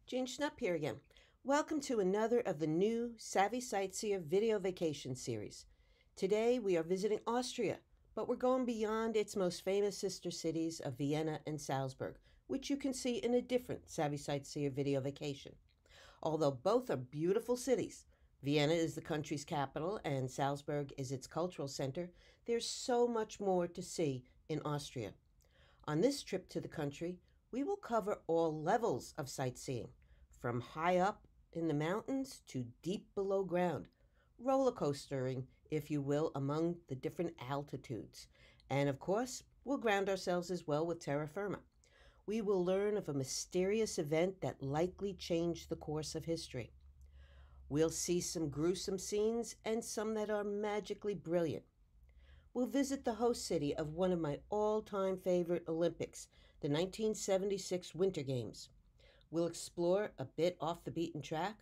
Jean Schnupp here again. Welcome to another of the new Savvy Sightseer video vacation series. Today we are visiting Austria, but we're going beyond its most famous sister cities of Vienna and Salzburg, which you can see in a different Savvy Sightseer video vacation. Although both are beautiful cities, Vienna is the country's capital and Salzburg is its cultural center, there's so much more to see in Austria. On this trip to the country, we will cover all levels of sightseeing, from high up in the mountains to deep below ground, roller coastering, if you will, among the different altitudes. And of course, we'll ground ourselves as well with terra firma. We will learn of a mysterious event that likely changed the course of history. We'll see some gruesome scenes and some that are magically brilliant. We'll visit the host city of one of my all-time favorite Olympics, the 1976 Winter Games. We'll explore a bit off the beaten track,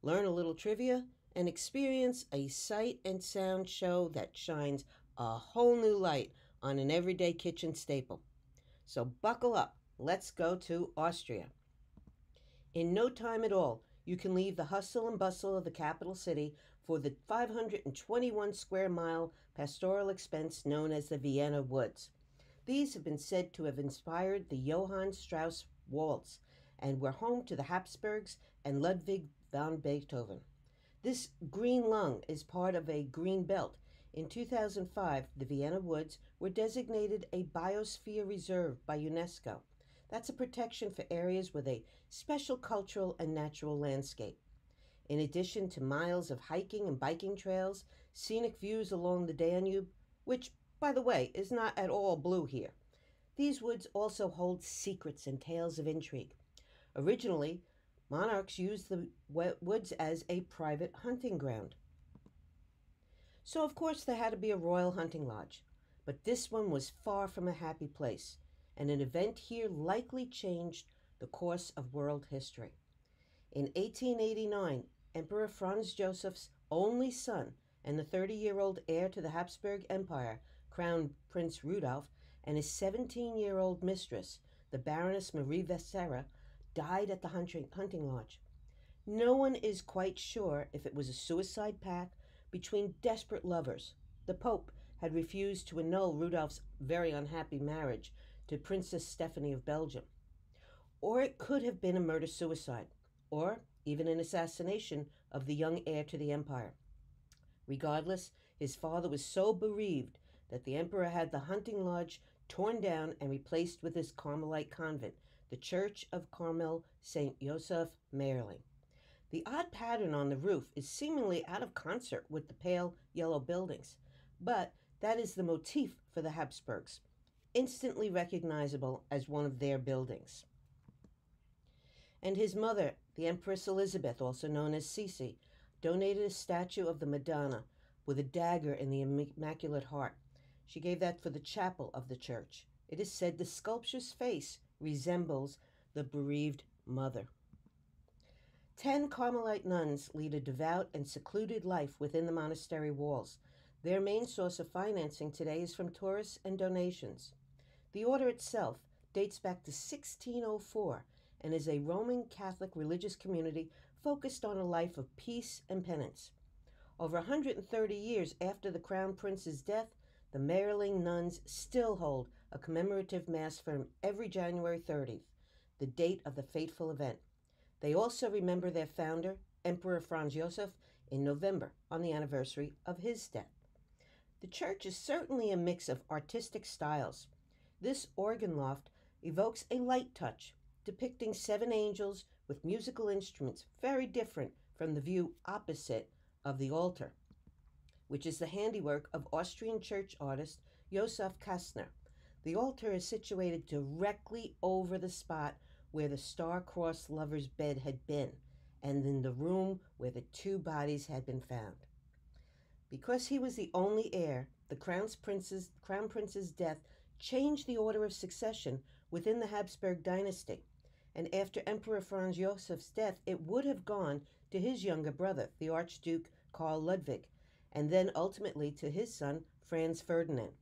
learn a little trivia, and experience a sight and sound show that shines a whole new light on an everyday kitchen staple. So buckle up, let's go to Austria. In no time at all, you can leave the hustle and bustle of the capital city for the 521 square mile pastoral expanse known as the Vienna Woods. These have been said to have inspired the Johann Strauss waltz and were home to the Habsburgs and Ludwig van Beethoven. This green lung is part of a green belt. In 2005, the Vienna Woods were designated a biosphere reserve by UNESCO. That's a protection for areas with a special cultural and natural landscape. In addition to miles of hiking and biking trails, scenic views along the Danube, which, by the way, is not at all blue here, these woods also hold secrets and tales of intrigue. Originally, monarchs used the woods as a private hunting ground. So, of course, there had to be a royal hunting lodge. But this one was far from a happy place, and an event here likely changed the course of world history. In 1889, Emperor Franz Joseph's only son and the 30-year-old heir to the Habsburg Empire, Crown Prince Rudolf, and his 17-year-old mistress, the Baroness Marie Vessera, died at the hunting lodge. No one is quite sure if it was a suicide pact between desperate lovers. The Pope had refused to annul Rudolph's very unhappy marriage to Princess Stephanie of Belgium. Or it could have been a murder-suicide, or even an assassination of the young heir to the empire. Regardless, his father was so bereaved that the emperor had the hunting lodge torn down and replaced with his Carmelite convent, the Church of Carmel St. Joseph Merling. The odd pattern on the roof is seemingly out of concert with the pale yellow buildings, but that is the motif for the Habsburgs, instantly recognizable as one of their buildings. And his mother, the Empress Elizabeth, also known as Sisi, donated a statue of the Madonna with a dagger in the Immaculate Heart. She gave that for the chapel of the church. It is said the sculpture's face resembles the bereaved mother. 10 Carmelite nuns lead a devout and secluded life within the monastery walls. Their main source of financing today is from tourists and donations. The order itself dates back to 1604 and is a Roman Catholic religious community focused on a life of peace and penance. Over 130 years after the Crown Prince's death, the Merling nuns still hold a commemorative mass for him every January 30th, the date of the fateful event. They also remember their founder, Emperor Franz Joseph, in November on the anniversary of his death. The church is certainly a mix of artistic styles. This organ loft evokes a light touch, depicting 7 angels with musical instruments very different from the view opposite of the altar, which is the handiwork of Austrian church artist Josef Kastner. The altar is situated directly over the spot where the star-crossed lover's bed had been, and in the room where the 2 bodies had been found. Because he was the only heir, the Crown Prince's death changed the order of succession within the Habsburg dynasty, and after Emperor Franz Josef's death, it would have gone to his younger brother, the Archduke Karl Ludwig, and then ultimately to his son, Franz Ferdinand.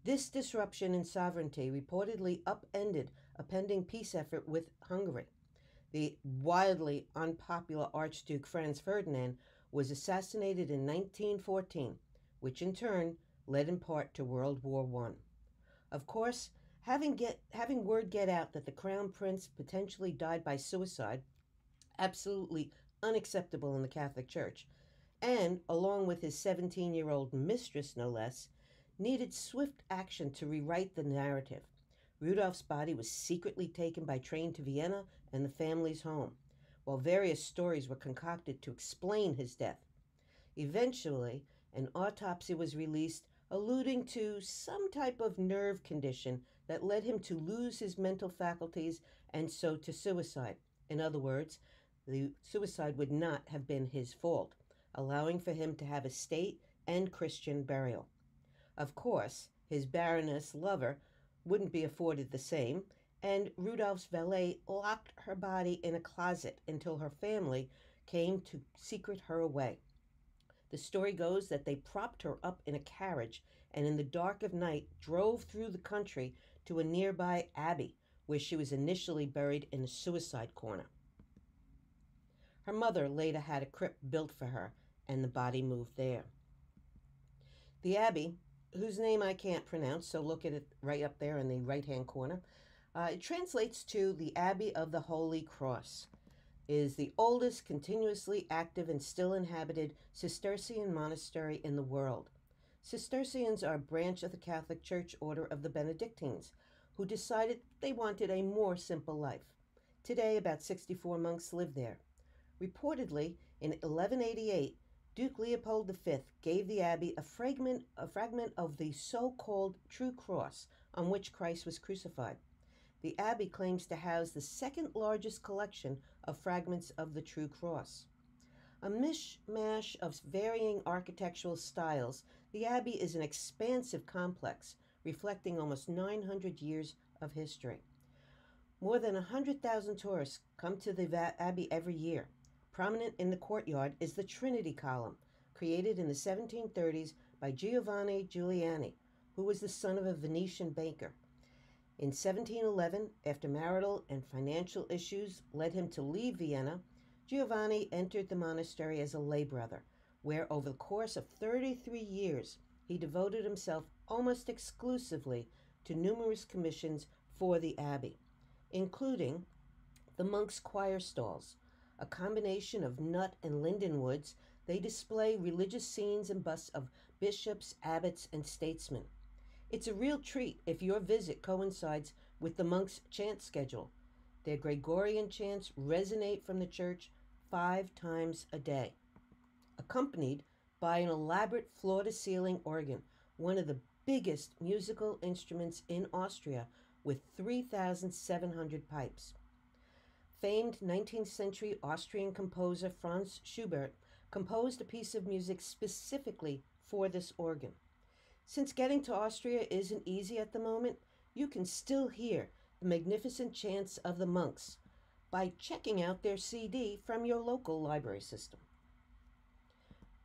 This disruption in sovereignty reportedly upended a pending peace effort with Hungary. The wildly unpopular Archduke Franz Ferdinand was assassinated in 1914, which in turn led in part to World War I. Of course, having word get out that the Crown Prince potentially died by suicide, absolutely unacceptable in the Catholic Church, and, along with his 17-year-old mistress no less, needed swift action to rewrite the narrative. Rudolph's body was secretly taken by train to Vienna and the family's home, while various stories were concocted to explain his death. Eventually, an autopsy was released alluding to some type of nerve condition that led him to lose his mental faculties and so to suicide. In other words, the suicide would not have been his fault, allowing for him to have a state and Christian burial. Of course, his Baroness lover wouldn't be afforded the same, and Rudolph's valet locked her body in a closet until her family came to secret her away. The story goes that they propped her up in a carriage and in the dark of night drove through the country to a nearby abbey where she was initially buried in a suicide corner. Her mother later had a crypt built for her and the body moved there. The abbey, whose name I can't pronounce, so look at it right up there in the right-hand corner, it translates to the Abbey of the Holy Cross. It is the oldest continuously active and still inhabited Cistercian monastery in the world. Cistercians are a branch of the Catholic Church order of the Benedictines, who decided they wanted a more simple life. Today, about 64 monks live there. Reportedly, in 1188, Duke Leopold V gave the abbey a fragment of the so-called True Cross on which Christ was crucified. The abbey claims to house the second largest collection of fragments of the True Cross. A mishmash of varying architectural styles, the abbey is an expansive complex reflecting almost 900 years of history. More than 100,000 tourists come to the abbey every year. Prominent in the courtyard is the Trinity Column, created in the 1730s by Giovanni Giuliani, who was the son of a Venetian banker. In 1711, after marital and financial issues led him to leave Vienna, Giovanni entered the monastery as a lay brother, where over the course of 33 years he devoted himself almost exclusively to numerous commissions for the abbey, including the monks' choir stalls. A combination of nut and linden woods, they display religious scenes and busts of bishops, abbots, and statesmen. It's a real treat if your visit coincides with the monks' chant schedule. Their Gregorian chants resonate from the church 5 times a day, accompanied by an elaborate floor-to-ceiling organ, one of the biggest musical instruments in Austria, with 3,700 pipes. Famed 19th century Austrian composer Franz Schubert composed a piece of music specifically for this organ. Since getting to Austria isn't easy at the moment, you can still hear the magnificent chants of the monks by checking out their CD from your local library system.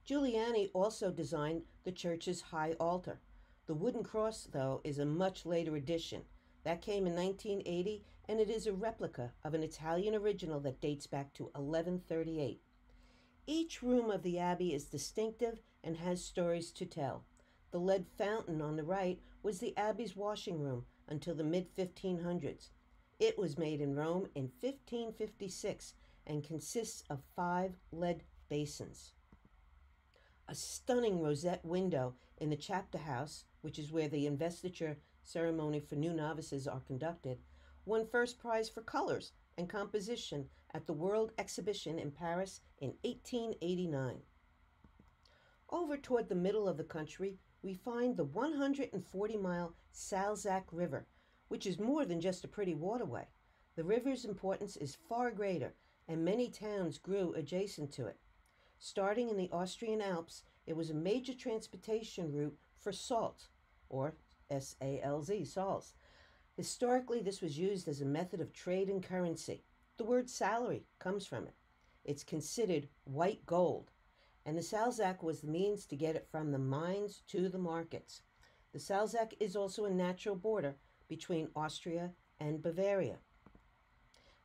Giuliani also designed the church's high altar. The wooden cross, though, is a much later addition. That came in 1980, and it is a replica of an Italian original that dates back to 1138. Each room of the abbey is distinctive and has stories to tell. The lead fountain on the right was the abbey's washing room until the mid-1500s. It was made in Rome in 1556 and consists of 5 lead basins. A stunning rosette window in the chapter house, which is where the investiture ceremony for new novices are conducted, won first prize for colors and composition at the World Exhibition in Paris in 1889. Over toward the middle of the country, we find the 140-mile Salzach River, which is more than just a pretty waterway. The river's importance is far greater, and many towns grew adjacent to it. Starting in the Austrian Alps, it was a major transportation route for salt, or S-A-L-Z, salts. Historically, this was used as a method of trade and currency. The word salary comes from it. It's considered white gold, and the Salzach was the means to get it from the mines to the markets. The Salzach is also a natural border between Austria and Bavaria.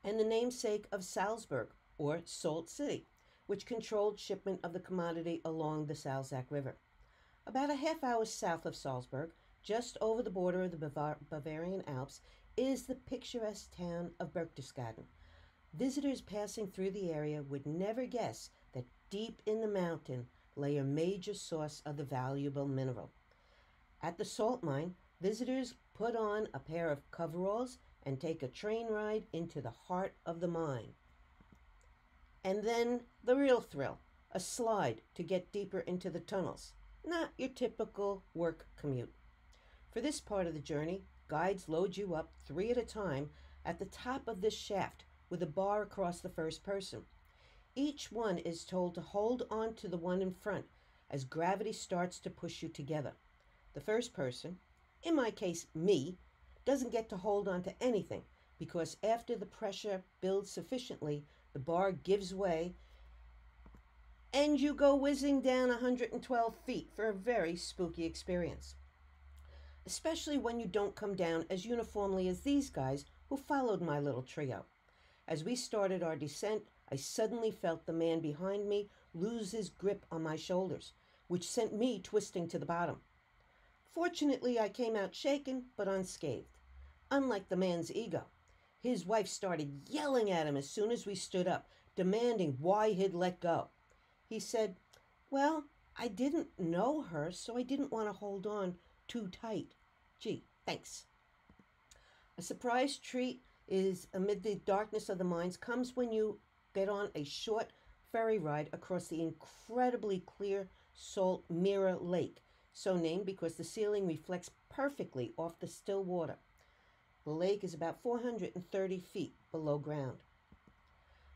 and the namesake of Salzburg, or Salt City, which controlled shipment of the commodity along the Salzach River. About a half hour south of Salzburg, just over the border of the Bavarian Alps, is the picturesque town of Berchtesgaden. Visitors passing through the area would never guess that deep in the mountain lay a major source of the valuable mineral. At the salt mine, visitors put on a pair of coveralls and take a train ride into the heart of the mine. And then the real thrill, a slide to get deeper into the tunnels. Not your typical work commute. For this part of the journey, guides load you up 3 at a time at the top of this shaft with a bar across the first person. Each one is told to hold on to the one in front as gravity starts to push you together. The first person, in my case me, doesn't get to hold on to anything because after the pressure builds sufficiently, the bar gives way and you go whizzing down 112 feet for a very spooky experience. Especially when you don't come down as uniformly as these guys who followed my little trio. As we started our descent, I suddenly felt the man behind me lose his grip on my shoulders, which sent me twisting to the bottom. Fortunately, I came out shaken but unscathed. Unlike the man's ego, his wife started yelling at him as soon as we stood up, demanding why he'd let go. He said, "Well, I didn't know her, so I didn't want to hold on too tight. Gee, thanks." A surprise treat is amid the darkness of the mines comes when you get on a short ferry ride across the incredibly clear salt mirror lake, so named because the ceiling reflects perfectly off the still water. The lake is about 430 feet below ground.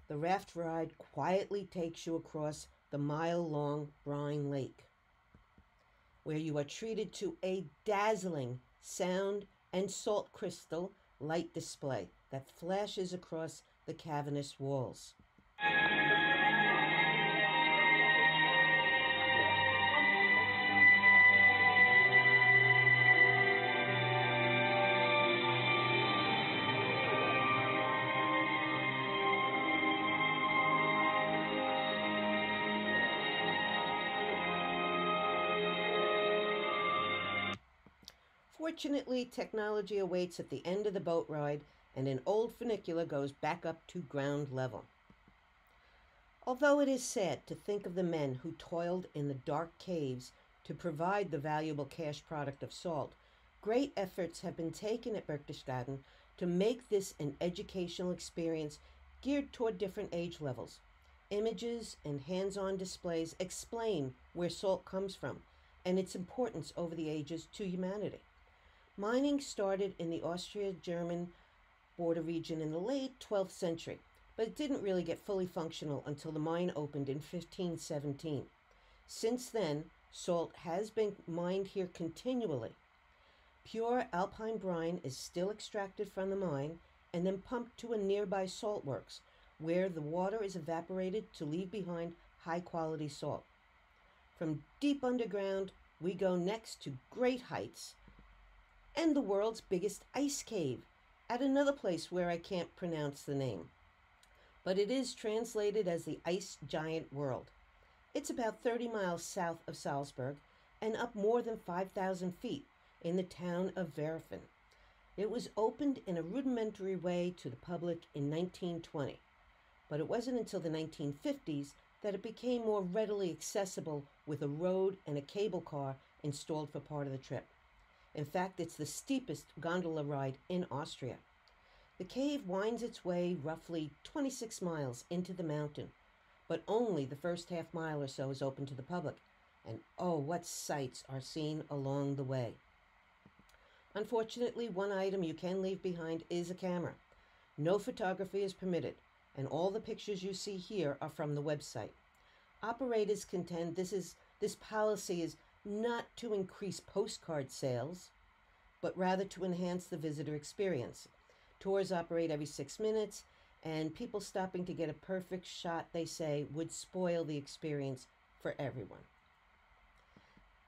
The raft ride quietly takes you across the mile-long brine lake, where you are treated to a dazzling sound and salt crystal light display that flashes across the cavernous walls. Fortunately, technology awaits at the end of the boat ride, and an old funicular goes back up to ground level. Although it is sad to think of the men who toiled in the dark caves to provide the valuable cash product of salt, great efforts have been taken at Berchtesgaden to make this an educational experience geared toward different age levels. Images and hands-on displays explain where salt comes from and its importance over the ages to humanity. Mining started in the Austria-German border region in the late 12th century, but it didn't really get fully functional until the mine opened in 1517. Since then, salt has been mined here continually. Pure alpine brine is still extracted from the mine and then pumped to a nearby salt works, where the water is evaporated to leave behind high-quality salt. From deep underground, we go next to great heights and the world's biggest ice cave at another place where I can't pronounce the name, but it is translated as the Ice Giant World. It's about 30 miles south of Salzburg and up more than 5,000 feet in the town of Werfen. It was opened in a rudimentary way to the public in 1920, but it wasn't until the 1950s that it became more readily accessible with a road and a cable car installed for part of the trip. In fact, it's the steepest gondola ride in Austria. The cave winds its way roughly 26 miles into the mountain, but only the first half mile or so is open to the public. And oh, what sights are seen along the way. Unfortunately, one item you can leave behind is a camera. No photography is permitted, and all the pictures you see here are from the website. Operators contend this policy is not to increase postcard sales, but rather to enhance the visitor experience. Tours operate every 6 minutes, and people stopping to get a perfect shot, they say, would spoil the experience for everyone.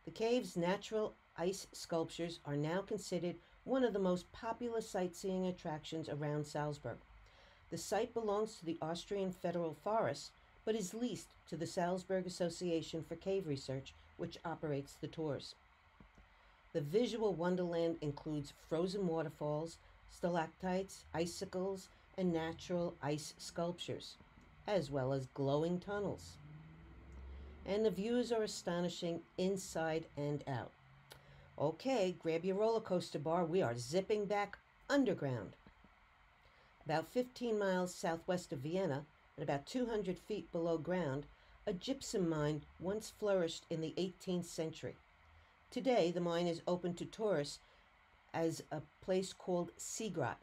The cave's natural ice sculptures are now considered one of the most popular sightseeing attractions around Salzburg. The site belongs to the Austrian Federal Forest, but is leased to the Salzburg Association for Cave Research, which operates the tours. The visual wonderland includes frozen waterfalls, stalactites, icicles, and natural ice sculptures, as well as glowing tunnels. And the views are astonishing inside and out. Okay, grab your roller coaster bar. We are zipping back underground. About 15 miles southwest of Vienna, and about 200 feet below ground, a gypsum mine once flourished in the 18th century. Today, the mine is open to tourists as a place called Seegrotte,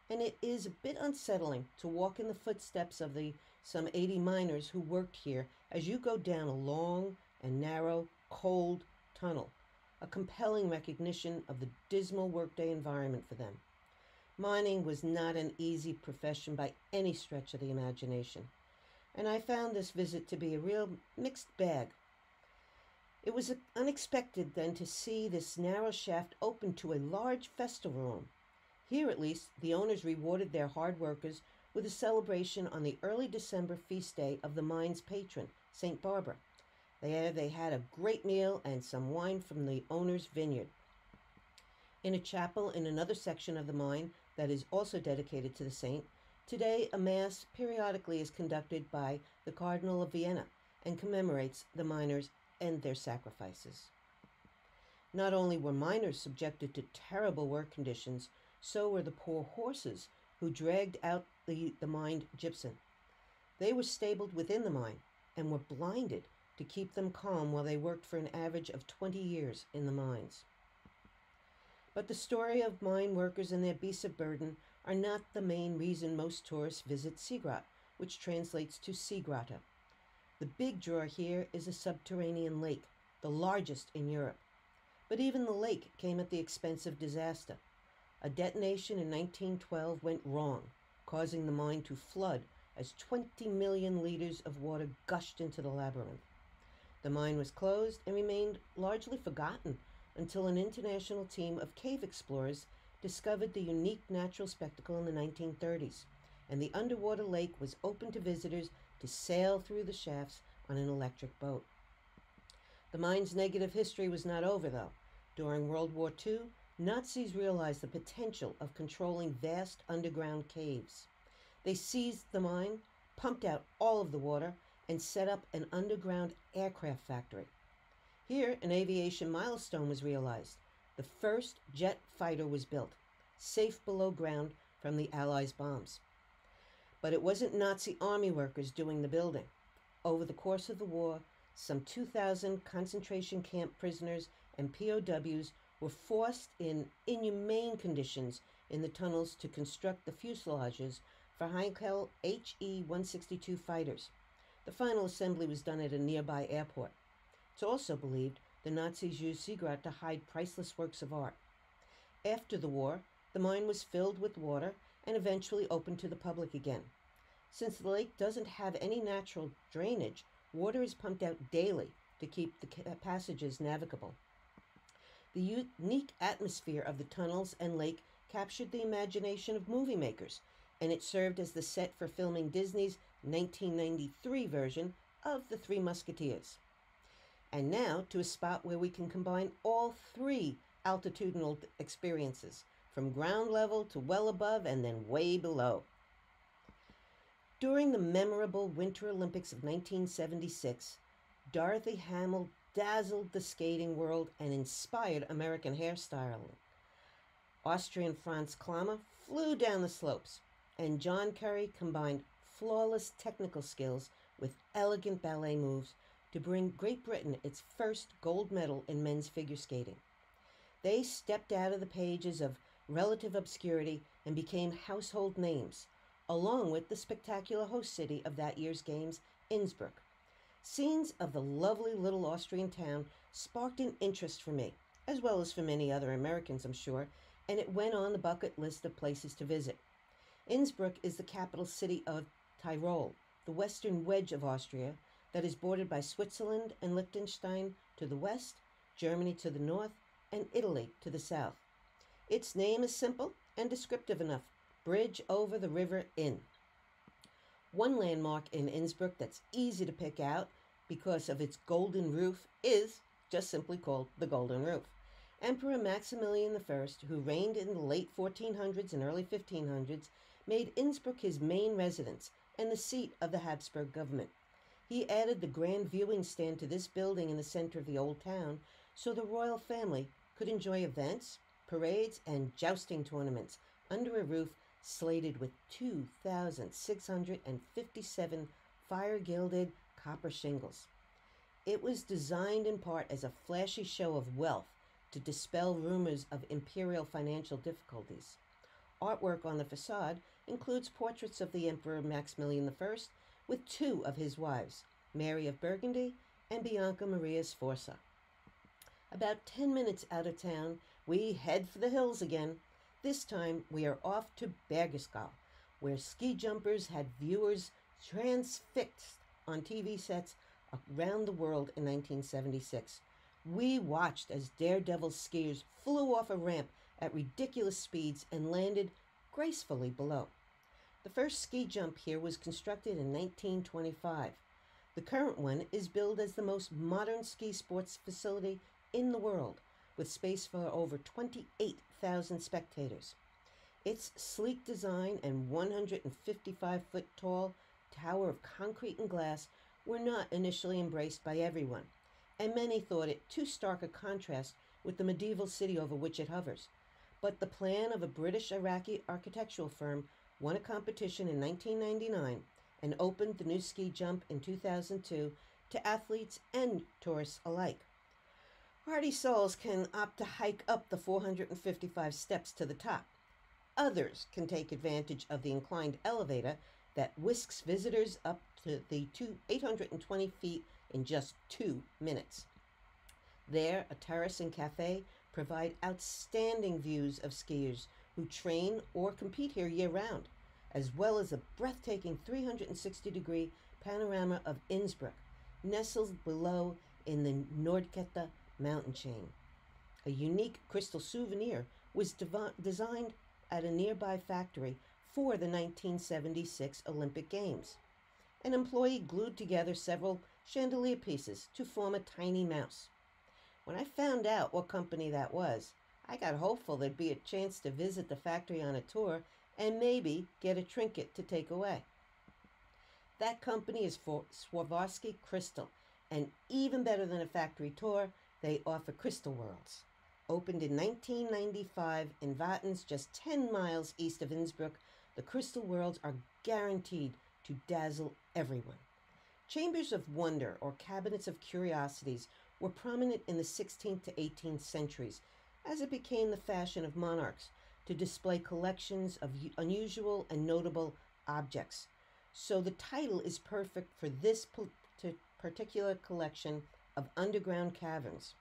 and it is a bit unsettling to walk in the footsteps of the some 80 miners who worked here as you go down a long and narrow, cold tunnel, a compelling recognition of the dismal workday environment for them. Mining was not an easy profession by any stretch of the imagination, and I found this visit to be a real mixed bag. It was unexpected then to see this narrow shaft open to a large festival room. Here, at least, the owners rewarded their hard workers with a celebration on the early December feast day of the mine's patron, St. Barbara. They had a great meal and some wine from the owner's vineyard. In a chapel in another section of the mine that is also dedicated to the saint, today a mass periodically is conducted by the Cardinal of Vienna and commemorates the miners and their sacrifices. Not only were miners subjected to terrible work conditions, so were the poor horses who dragged out the mined gypsum. They were stabled within the mine and were blinded to keep them calm while they worked for an average of 20 years in the mines. But the story of mine workers and their beasts of burden are not the main reason most tourists visit Seegrotte, which translates to Seegrotte. The big draw here is a subterranean lake, the largest in Europe. But even the lake came at the expense of disaster. A detonation in 1912 went wrong, causing the mine to flood as 20 million liters of water gushed into the labyrinth. The mine was closed and remained largely forgotten until an international team of cave explorers discovered the unique natural spectacle in the 1930s, and the underwater lake was open to visitors to sail through the shafts on an electric boat. The mine's negative history was not over, though. During World War II, Nazis realized the potential of controlling vast underground caves. They seized the mine, pumped out all of the water, and set up an underground aircraft factory. Here, an aviation milestone was realized. The first jet fighter was built, safe below ground from the Allies' bombs. But it wasn't Nazi army workers doing the building. Over the course of the war, some 2,000 concentration camp prisoners and POWs were forced in inhumane conditions in the tunnels to construct the fuselages for Heinkel HE-162 fighters. The final assembly was done at a nearby airport. It's also believed the Nazis used Seegrotte to hide priceless works of art. After the war, the mine was filled with water and eventually opened to the public again. Since the lake doesn't have any natural drainage, water is pumped out daily to keep the passages navigable. The unique atmosphere of the tunnels and lake captured the imagination of movie makers, and it served as the set for filming Disney's 1993 version of The Three Musketeers. And now to a spot where we can combine all three altitudinal experiences, from ground level to well above and then way below. During the memorable Winter Olympics of 1976, Dorothy Hamill dazzled the skating world and inspired American hairstyling. Austrian Franz Klammer flew down the slopes, and John Curry combined flawless technical skills with elegant ballet moves to bring Great Britain its first gold medal in men's figure skating. They stepped out of the pages of relative obscurity and became household names, along with the spectacular host city of that year's games, Innsbruck. Scenes of the lovely little Austrian town sparked an interest for me, as well as for many other Americans, I'm sure, and it went on the bucket list of places to visit. Innsbruck is the capital city of Tyrol, the western wedge of Austria that is bordered by Switzerland and Liechtenstein to the west, Germany to the north, and Italy to the south. Its name is simple and descriptive enough: Bridge over the River Inn. One landmark in Innsbruck that's easy to pick out because of its golden roof is just simply called the Golden Roof. Emperor Maximilian I, who reigned in the late 1400s and early 1500s, made Innsbruck his main residence and the seat of the Habsburg government. He added the grand viewing stand to this building in the center of the old town so the royal family could enjoy events, parades, and jousting tournaments under a roof slated with 2,657 fire-gilded copper shingles. It was designed in part as a flashy show of wealth to dispel rumors of imperial financial difficulties. Artwork on the facade includes portraits of the Emperor Maximilian I with two of his wives, Mary of Burgundy and Bianca Maria Sforza. About 10 minutes out of town, we head for the hills again. This time, we are off to Bergisgau, where ski jumpers had viewers transfixed on TV sets around the world in 1976. We watched as daredevil skiers flew off a ramp at ridiculous speeds and landed gracefully below. The first ski jump here was constructed in 1925. The current one is billed as the most modern ski sports facility in the world, with space for over 28,000 spectators. Its sleek design and 155-foot tall tower of concrete and glass were not initially embraced by everyone, and many thought it too stark a contrast with the medieval city over which it hovers. But the plan of a British-Iraqi architectural firm won a competition in 1999 and opened the new ski jump in 2002 to athletes and tourists alike. Hardy souls can opt to hike up the 455 steps to the top. Others can take advantage of the inclined elevator that whisks visitors up to the 820 feet in just 2 minutes. There, a terrace and cafe provide outstanding views of skiers who train or compete here year-round, as well as a breathtaking 360-degree panorama of Innsbruck, nestled below in the Nordkette mountain chain. A unique crystal souvenir was designed at a nearby factory for the 1976 Olympic Games. An employee glued together several chandelier pieces to form a tiny mouse. When I found out what company that was, I got hopeful there'd be a chance to visit the factory on a tour and maybe get a trinket to take away. That company is for Swarovski Crystal, and even better than a factory tour, they offer crystal worlds. Opened in 1995 in Wattens, just 10 miles east of Innsbruck, the crystal worlds are guaranteed to dazzle everyone. Chambers of wonder, or cabinets of curiosities, were prominent in the 16th to 18th centuries, as it became the fashion of monarchs to display collections of unusual and notable objects. So the title is perfect for this particular collection of underground caverns.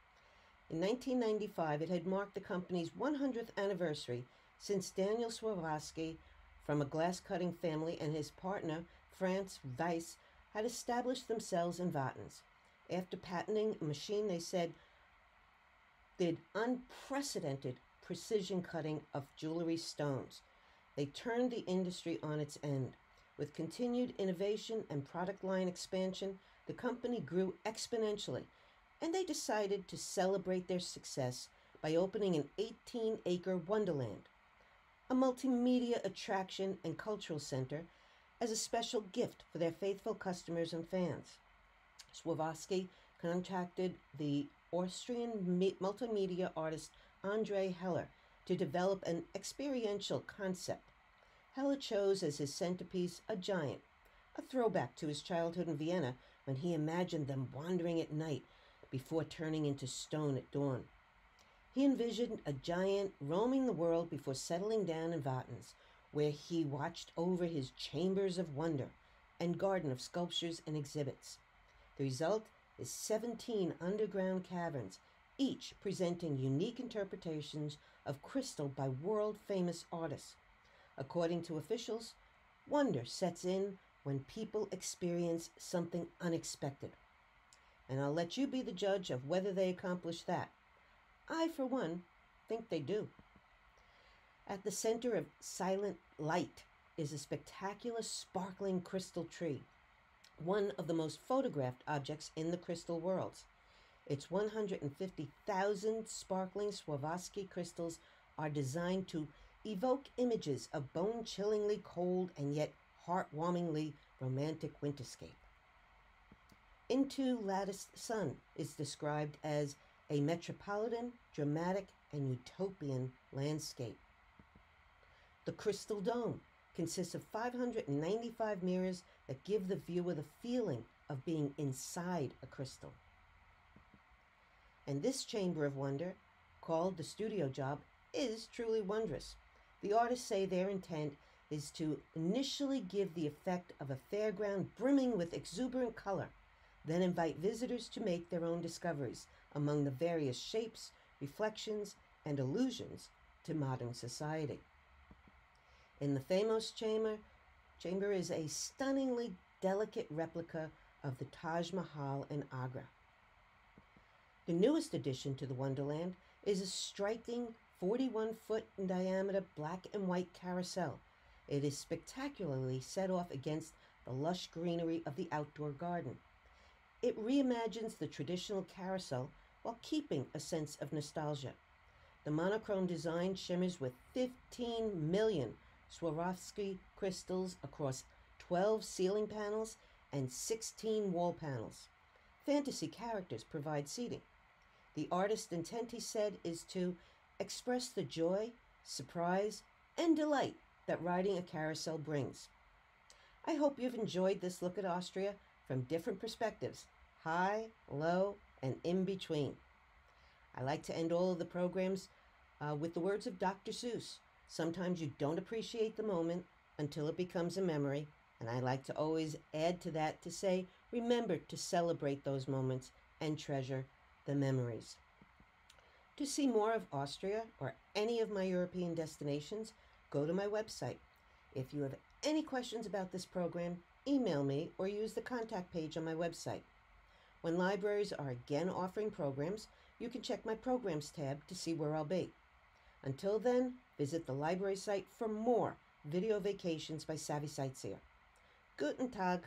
In 1995, it had marked the company's 100th anniversary since Daniel Swarovski, from a glass-cutting family, and his partner, Franz Weiss, had established themselves in Wattens. After patenting a machine they said did unprecedented precision cutting of jewelry stones, they turned the industry on its end. With continued innovation and product line expansion, the company grew exponentially, and they decided to celebrate their success by opening an 18-acre Wonderland, a multimedia attraction and cultural center, as a special gift for their faithful customers and fans. Swarovski contacted the Austrian multimedia artist Andre Heller to develop an experiential concept. Heller chose as his centerpiece a giant, a throwback to his childhood in Vienna when he imagined them wandering at night before turning into stone at dawn. He envisioned a giant roaming the world before settling down in Wattens, where he watched over his chambers of wonder and garden of sculptures and exhibits. The result is 17 underground caverns, each presenting unique interpretations of crystal by world-famous artists. According to officials, wonder sets in when people experience something unexpected. And I'll let you be the judge of whether they accomplish that. I, for one, think they do. At the center of silent light is a spectacular sparkling crystal tree, one of the most photographed objects in the crystal world. Its 150,000 sparkling Swarovski crystals are designed to evoke images of bone-chillingly cold and yet heartwarmingly romantic winterscape. Into Latticed Sun is described as a metropolitan, dramatic, and utopian landscape. The Crystal Dome consists of 595 mirrors that give the viewer the feeling of being inside a crystal. And this chamber of wonder, called the Studio Job, is truly wondrous. The artists say their intent is to initially give the effect of a fairground brimming with exuberant color, then invite visitors to make their own discoveries among the various shapes, reflections, and allusions to modern society. In the famous chamber is a stunningly delicate replica of the Taj Mahal in Agra. The newest addition to the Wonderland is a striking 41-foot in diameter black and white carousel. It is spectacularly set off against the lush greenery of the outdoor garden. It reimagines the traditional carousel while keeping a sense of nostalgia. The monochrome design shimmers with 15 million Swarovski crystals across 12 ceiling panels and 16 wall panels. Fantasy characters provide seating. The artist's intent, he said, is to express the joy, surprise, and delight that riding a carousel brings. I hope you've enjoyed this look at Austria from different perspectives, high, low, and in between. I like to end all of the programs with the words of Dr. Seuss. Sometimes you don't appreciate the moment until it becomes a memory, and I like to always add to that to say, remember to celebrate those moments and treasure the memories. To see more of Austria or any of my European destinations, go to my website. If you have any questions about this program, email me or use the contact page on my website. When libraries are again offering programs, you can check my Programs tab to see where I'll be. Until then, visit the library site for more video vacations by Savvy Sightseer. Guten Tag.